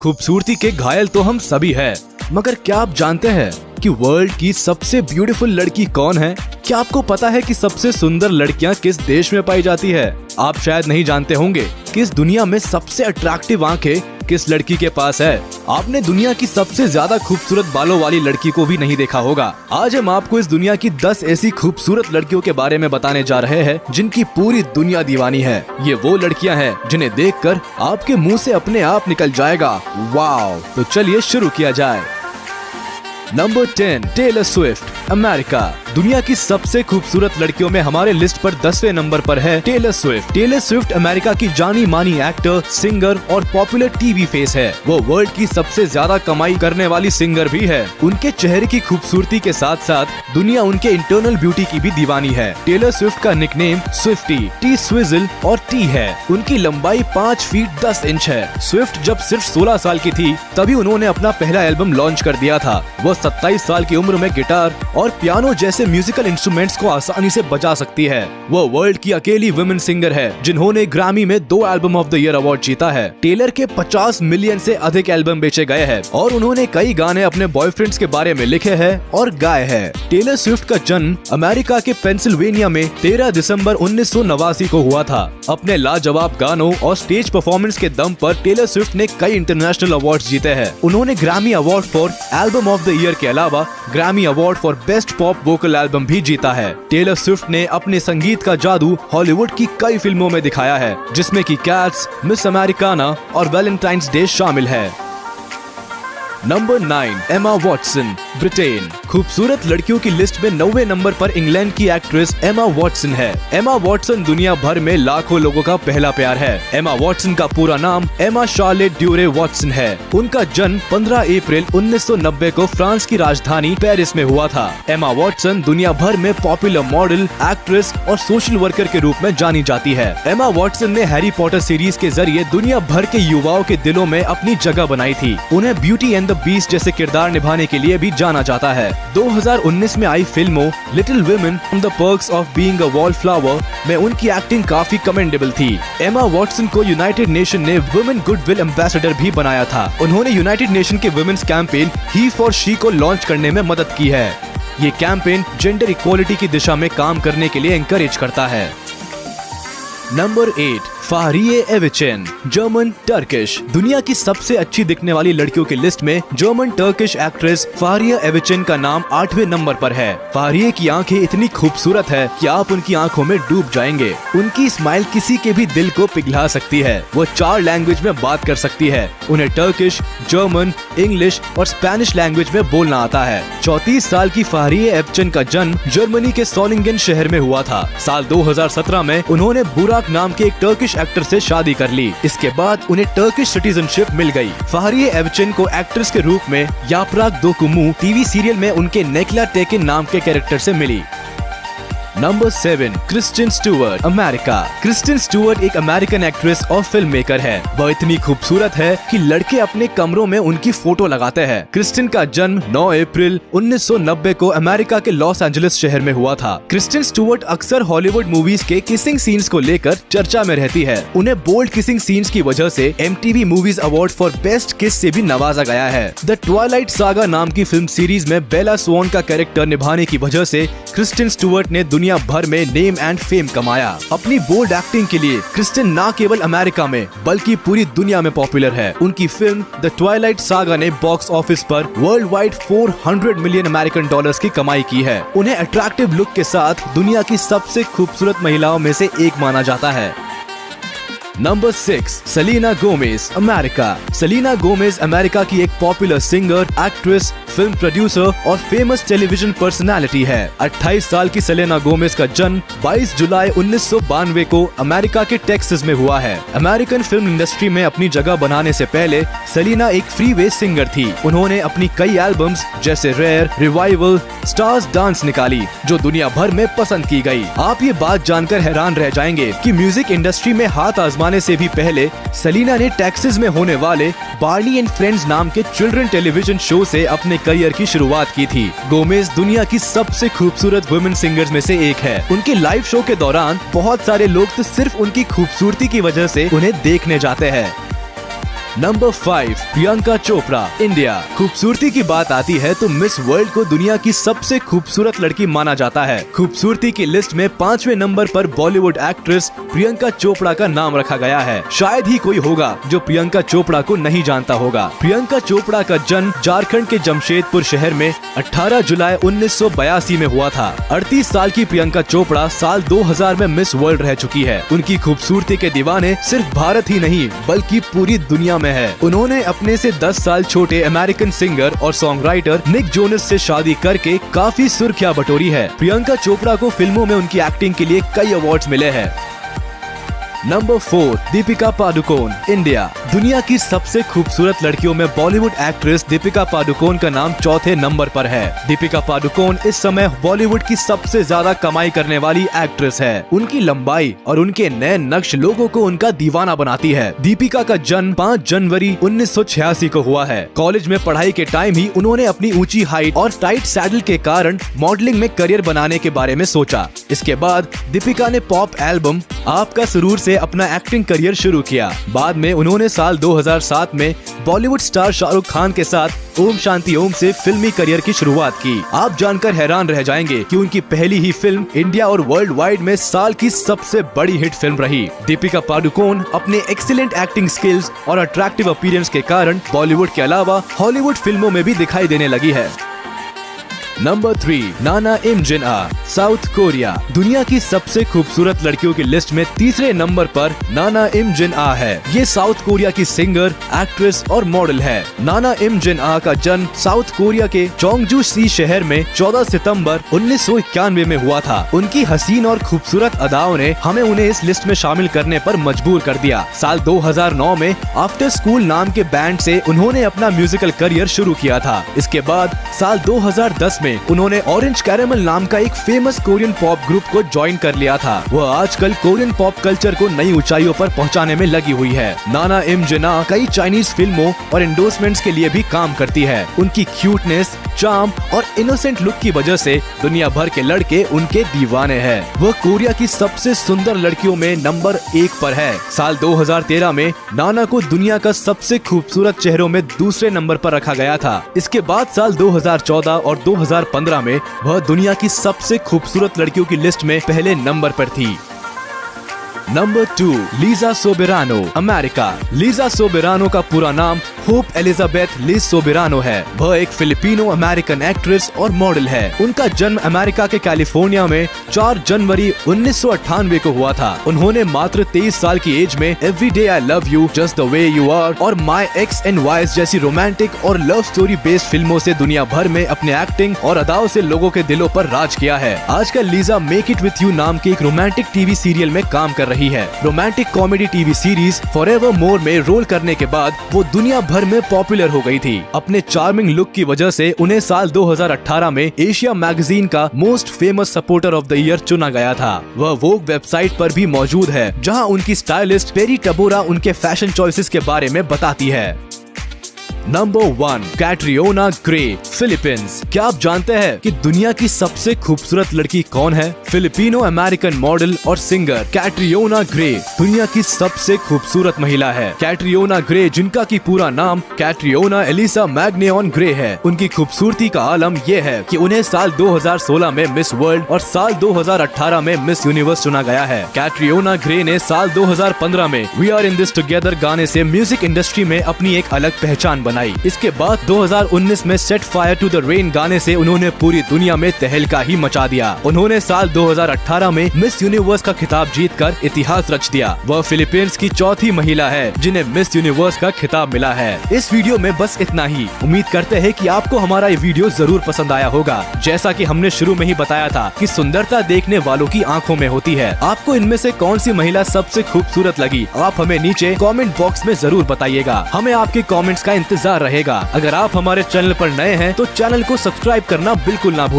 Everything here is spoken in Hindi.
खूबसूरती के घायल तो हम सभी हैं, मगर क्या आप जानते हैं कि वर्ल्ड की सबसे ब्यूटीफुल लड़की कौन है? क्या आपको पता है कि सबसे सुंदर लड़कियां किस देश में पाई जाती है? आप शायद नहीं जानते होंगे कि इस दुनिया में सबसे अट्रैक्टिव आंखें किस लड़की के पास है। आपने दुनिया की सबसे ज्यादा खूबसूरत बालों वाली लड़की को भी नहीं देखा होगा। आज हम आपको इस दुनिया की 10 ऐसी खूबसूरत लड़कियों के बारे में बताने जा रहे हैं जिनकी पूरी दुनिया दीवानी है। ये वो लड़कियां हैं जिन्हें देखकर आपके मुंह से अपने आप निकल जाएगा वाव। तो चलिए शुरू किया जाए। Number 10, Taylor Swift, America. दुनिया की सबसे खूबसूरत लड़कियों में हमारे लिस्ट पर 10वें नंबर पर है Taylor Swift. Taylor Swift America की जानी मानी एक्टर, सिंगर और पॉपुलर टीवी फेस है। वो वर्ल्ड की सबसे ज्यादा कमाई करने वाली सिंगर भी है। उनके चेहरे की खूबसूरती के साथ साथ दुनिया उनके इंटरनल ब्यूटी की भी दीवानी है। टेलर स्विफ्ट का निकनेम स्विफ्टी, टी स्विजल और टी है। उनकी लंबाई 5 फीट 10 इंच है। स्विफ्ट जब सिर्फ 16 साल की थी तभी उन्होंने अपना पहला एल्बम लॉन्च कर दिया था। वो 27 साल की उम्र में गिटार और पियानो जैसे म्यूजिकल इंस्ट्रूमेंट्स को आसानी से बजा सकती है। वो वर्ल्ड की अकेली वुमेन सिंगर है जिन्होंने ग्रैमी में 2 album of the year award जीता है। टेलर के 50 मिलियन से अधिक एल्बम बेचे गए हैं और उन्होंने कई गाने अपने बॉयफ्रेंड्स के बारे में लिखे हैं और गाए हैं। टेलर स्विफ्ट का जन्म अमेरिका के पेंसिल्वेनिया में 13 दिसंबर 1989 को हुआ था। अपने लाजवाब गानों और स्टेज परफॉर्मेंस के दम पर टेलर स्विफ्ट ने कई इंटरनेशनल अवार्ड्स जीते हैं। उन्होंने Grammy award for album of the year के अलावा Grammy award for best pop vocal album भी जीता है। टेलर स्विफ्ट ने अपने संगीत का जादू हॉलीवुड की कई फिल्मों में दिखाया है, जिसमें कि कैट्स, मिस अमेरिकाना और वैलेंटाइंस डे शामिल है। Number 9, Emma Watson, Britain. खूबसूरत लड़कियों की लिस्ट में 9वें नंबर पर इंग्लैंड की एक्ट्रेस एमा वॉटसन है। एमा वॉटसन दुनिया भर में लाखों लोगों का पहला प्यार है। एमा वॉटसन का पूरा नाम एमा शार्लेट ड्यूरे वॉटसन है। उनका जन्म 15 अप्रैल 1990 को फ्रांस की राजधानी पेरिस में हुआ था। एमा वॉटसन दुनिया भर में पॉपुलर मॉडल, एक्ट्रेस और सोशल वर्कर के रूप में जानी जाती है। एमा वॉटसन ने हैरी पॉटर सीरीज के जरिए दुनिया भर के युवाओं के दिलों में अपनी जगह बनाई थी। उन्हें ब्यूटी एंड द बीस्ट जैसे किरदार निभाने के लिए भी जाना जाता है। 2019 में आई फिल्मों Little Women The Perks of Being a Wallflower में उनकी एक्टिंग काफी कमेंडेबल थी। एमा वॉटसन को यूनाइटेड नेशन ने वुमेन गुडविल एम्बेसडर भी बनाया था। उन्होंने यूनाइटेड नेशन के women's campaign He For She को लॉन्च करने में मदद की है। ये कैंपेन जेंडर इक्वालिटी की दिशा में काम करने के लिए एनकरेज करता है। Number 8, Fahriye Evcen, German Turkish. दुनिया की सबसे अच्छी दिखने वाली लड़कियों की लिस्ट में जर्मन टर्किश एक्ट्रेस फाहरिये एविचेन का नाम 8वें नंबर पर है। फाहरिये की आंखें इतनी खूबसूरत है कि आप उनकी आंखों में डूब जाएंगे। उनकी स्माइल किसी के भी दिल को पिघला सकती है। वो 4 लैंग्वेज में बात कर सकती है। उन्हें टर्किश, जर्मन, इंग्लिश और स्पेनिश लैंग्वेज में बोलना आता है। 34 साल की फाहरिये एविचेन का जन्म जर्मनी के सोलिंगन शहर में हुआ था। साल 2017 में उन्होंने बुराक नाम के एक टर्किश एक्टर से शादी कर ली। इसके बाद उन्हें टर्किश सिटीजनशिप मिल गई। फाहरिये एविचेन को एक्ट्रेस के रूप में यापराग दोकुमू टीवी सीरियल में उनके नेक्ला टेकिन नाम के कैरेक्टर से मिली। Number 7, Kristen Stewart, America. Kristen Stewart एक अमेरिकन एक्ट्रेस और फिल्म मेकर है। वह इतनी खूबसूरत है कि लड़के अपने कमरों में उनकी फोटो लगाते हैं। क्रिस्टिन का जन्म 9 अप्रैल 1990 को अमेरिका के लॉस एंजलिस शहर में हुआ था। क्रिस्टिन स्टुअर्ट अक्सर हॉलीवुड मूवीज के किसिंग सीन्स को लेकर चर्चा में रहती है। उन्हें बोल्ड किसिंग सीन्स की वजह से MTV movies award for best किस से भी नवाजा गया है। द ट्वाइलाइट सागा नाम की फिल्म सीरीज में बेला स्वॉन का कैरेक्टर निभाने की वजह से क्रिस्टिन स्टुअर्ट ने दुनिया भर में नेम एंड फेम कमाया। अपनी बोल्ड एक्टिंग के लिए क्रिस्टिन न केवल अमेरिका में बल्कि पूरी दुनिया में पॉपुलर है। उनकी फिल्म द ट्वाइलाइट सागा ने बॉक्स ऑफिस पर world wide 400 million American dollars की कमाई की है। उन्हें अट्रैक्टिव लुक के साथ दुनिया की सबसे खूबसूरत महिलाओं में से एक माना जाता है। Number 6, Selena Gomez, America. Selena Gomez America की एक popular singer, actress, film producer और फेमस टेलीविजन पर्सनालिटी है। 28 साल की सेलेना गोमेज का जन्म 22 जुलाई 1992 को अमेरिका के टेक्सास में हुआ है। अमेरिकन फिल्म इंडस्ट्री में अपनी जगह बनाने से पहले सेलेना एक फ्रीवे सिंगर थी। उन्होंने अपनी कई एल्बम्स जैसे रेयर, रिवाइवल, स्टार्स डांस निकाली जो दुनिया भर में पसंद की गई। आप ये बात जानकर हैरान रह जाएंगे कि म्यूजिक इंडस्ट्री में हाथ आजमाने से भी पहले सेलेना ने टेक्सास में होने वाले बार्नी एंड फ्रेंड्स नाम के चिल्ड्रन टेलीविजन शो से अपने करियर की शुरुआत की थी। गोमेज दुनिया की सबसे खूबसूरत वुमेन सिंगर्स में से एक है। उनके लाइव शो के दौरान बहुत सारे लोग तो सिर्फ उनकी खूबसूरती की वजह से उन्हें देखने जाते हैं। Number 5 Priyanka Chopra, India. खूबसूरती की बात आती है तो मिस वर्ल्ड को दुनिया की सबसे खूबसूरत लड़की माना जाता है। खूबसूरती की लिस्ट में 5वें नंबर पर बॉलीवुड एक्ट्रेस प्रियंका चोपड़ा का नाम रखा गया है। शायद ही कोई होगा जो प्रियंका चोपड़ा को नहीं जानता होगा। प्रियंका चोपड़ा का जन्म झारखंड के जमशेदपुर शहर में 18 जुलाई 1982 में हुआ था। 38 साल की प्रियंका चोपड़ा साल 2000 में मिस वर्ल्ड रह चुकी है। उनकी खूबसूरती के दीवाने सिर्फ भारत ही नहीं बल्कि पूरी दुनिया में है। उन्होंने अपने से 10 साल छोटे अमेरिकन सिंगर और सॉन्ग राइटर निक जोनस से शादी करके काफी सुर्खियां बटोरी है। प्रियंका चोपड़ा को फिल्मों में उनकी एक्टिंग के लिए कई अवार्ड्स मिले हैं। Number 4 Deepika Padukone, India. दुनिया की सबसे खूबसूरत लड़कियों में बॉलीवुड एक्ट्रेस दीपिका पादुकोण का नाम चौथे नंबर पर है। दीपिका पादुकोण इस समय बॉलीवुड की सबसे ज्यादा कमाई करने वाली एक्ट्रेस है। उनकी लंबाई और उनके नए नक्श लोगों को उनका दीवाना बनाती है। दीपिका का जन्म 5 जनवरी 1986 को हुआ है। कॉलेज में पढ़ाई के टाइम ही उन्होंने अपनी ऊंची हाइट और टाइट सैडल के कारण मॉडलिंग में करियर बनाने के बारे में सोचा। इसके बाद दीपिका ने पॉप एल्बम आपका सुरूर से अपना एक्टिंग करियर शुरू किया। बाद में उन्होंने साल 2007 में बॉलीवुड स्टार शाहरुख खान के साथ ओम शांति ओम से फिल्मी करियर की शुरुआत की। आप जानकर हैरान रह जाएंगे कि उनकी पहली ही फिल्म इंडिया और वर्ल्ड वाइड में साल की सबसे बड़ी हिट फिल्म रही। दीपिका पादुकोण अपने एक्सीलेंट एक्टिंग स्किल्स और अट्रैक्टिव अपीयरेंस के कारण बॉलीवुड के अलावा हॉलीवुड फिल्मों में भी दिखाई देने लगी है। नंबर 3 नाना इम जिन आ, साउथ कोरिया। दुनिया की सबसे खूबसूरत लड़कियों की लिस्ट में तीसरे नंबर पर नाना इम जिन आ है। ये साउथ कोरिया की सिंगर, एक्ट्रेस और मॉडल है। नाना इम जिन आ का जन्म साउथ कोरिया के चोंगजू सी शहर में 14 सितंबर 1991 में हुआ था। उनकी हसीन और खूबसूरत अदाओं ने हमें उन्हें इस लिस्ट में शामिल करने पर मजबूर कर दिया। साल 2009 में आफ्टर स्कूल नाम के बैंड से उन्होंने अपना म्यूजिकल करियर शुरू किया था। इसके बाद साल 2010 में उन्होंने ऑरेंज कैरेमल नाम का एक फेमस कोरियन पॉप ग्रुप को ज्वाइन कर लिया था। वह आजकल कोरियन पॉप कल्चर को नई ऊंचाइयों पर पहुंचाने में लगी हुई है। नाना इम जिन आ कई चाइनीज फिल्मों और एंडोर्समेंट्स के लिए भी काम करती है। उनकी क्यूटनेस, चार्म और इनोसेंट लुक की वजह से दुनिया भर के लड़के उनके दीवाने हैं। वह कोरिया की सबसे सुंदर लड़कियों में नंबर 1 पर है। साल 2013 में नाना को दुनिया का सबसे खूबसूरत चेहरों में दूसरे नंबर पर रखा गया था। इसके बाद साल 2014 और 2015 में वह दुनिया की सबसे खूबसूरत लड़कियों की लिस्ट में पहले नंबर पर थी। Number 2 Liza Soberano, America. Liza Soberano का पूरा नाम होप एलिजाबेथ लिज सोबेरानो है। वह एक फिलिपिनो अमेरिकन एक्ट्रेस और मॉडल है। उनका जन्म अमेरिका के कैलिफोर्निया में 4 जनवरी 1998 को हुआ था। उन्होंने मात्र 23 साल की एज में every day I love you, just the way you are और माई एक्स एंड वाइज जैसी रोमांटिक और लव स्टोरी बेस्ड फिल्मों से दुनिया भर में अपने एक्टिंग और अदाओं से लोगों के दिलों पर राज किया है। आजकल Lisa make it with you नाम के एक रोमांटिक टीवी सीरियल में काम कर रही है। Romantic comedy TV series Forever More में रोल करने के बाद वो दुनिया भर में पॉपुलर हो गई थी। अपने चार्मिंग लुक की वजह से उन्हें साल 2018 में एशिया मैगजीन का most famous supporter of the year चुना गया था। वह वोग वेबसाइट पर भी मौजूद है, जहां उनकी स्टाइलिस्ट पेरी टबोरा उनके फैशन चॉइसेस के बारे में बताती है। Number 1 Catriona Gray, Philippines. क्या आप जानते हैं कि दुनिया की सबसे खूबसूरत लड़की कौन है? फिलिपिनो अमेरिकन मॉडल और सिंगर कैटरियोना ग्रे दुनिया की सबसे खूबसूरत महिला है। कैटरियोना ग्रे, जिनका की पूरा नाम कैटरियोना एलिसा मैग्नेओन ग्रे है, उनकी खूबसूरती का आलम ये है कि उन्हें साल 2016 में मिस वर्ल्ड और साल 2018 में मिस यूनिवर्स चुना गया है। कैटरियोना ग्रे ने साल 2015 में we are in this together गाने से म्यूजिक इंडस्ट्री में अपनी एक अलग पहचान बनाई। इसके बाद 2019 में set fire to the rain गाने से उन्होंने पूरी दुनिया में तहलका ही मचा दिया। उन्होंने साल 2018 में मिस यूनिवर्स का खिताब जीतकर इतिहास रच दिया। वह फिलीपींस की चौथी महिला है जिन्हें मिस यूनिवर्स का खिताब मिला है। इस वीडियो में बस इतना ही। उम्मीद करते हैं कि आपको हमारा ये वीडियो जरूर पसंद आया होगा। जैसा कि हमने शुरू में ही बताया था कि सुंदरता देखने वालों की आंखों में होती है। आपको इनमें से कौन सी महिला सबसे खूबसूरत लगी, आप हमें नीचे कमेंट बॉक्स में जरूर बताइएगा। हमें आपके कमेंट्स का इंतजार रहेगा। अगर आप हमारे चैनल पर नए हैं तो चैनल को सब्सक्राइब करना बिल्कुल ना भूलें।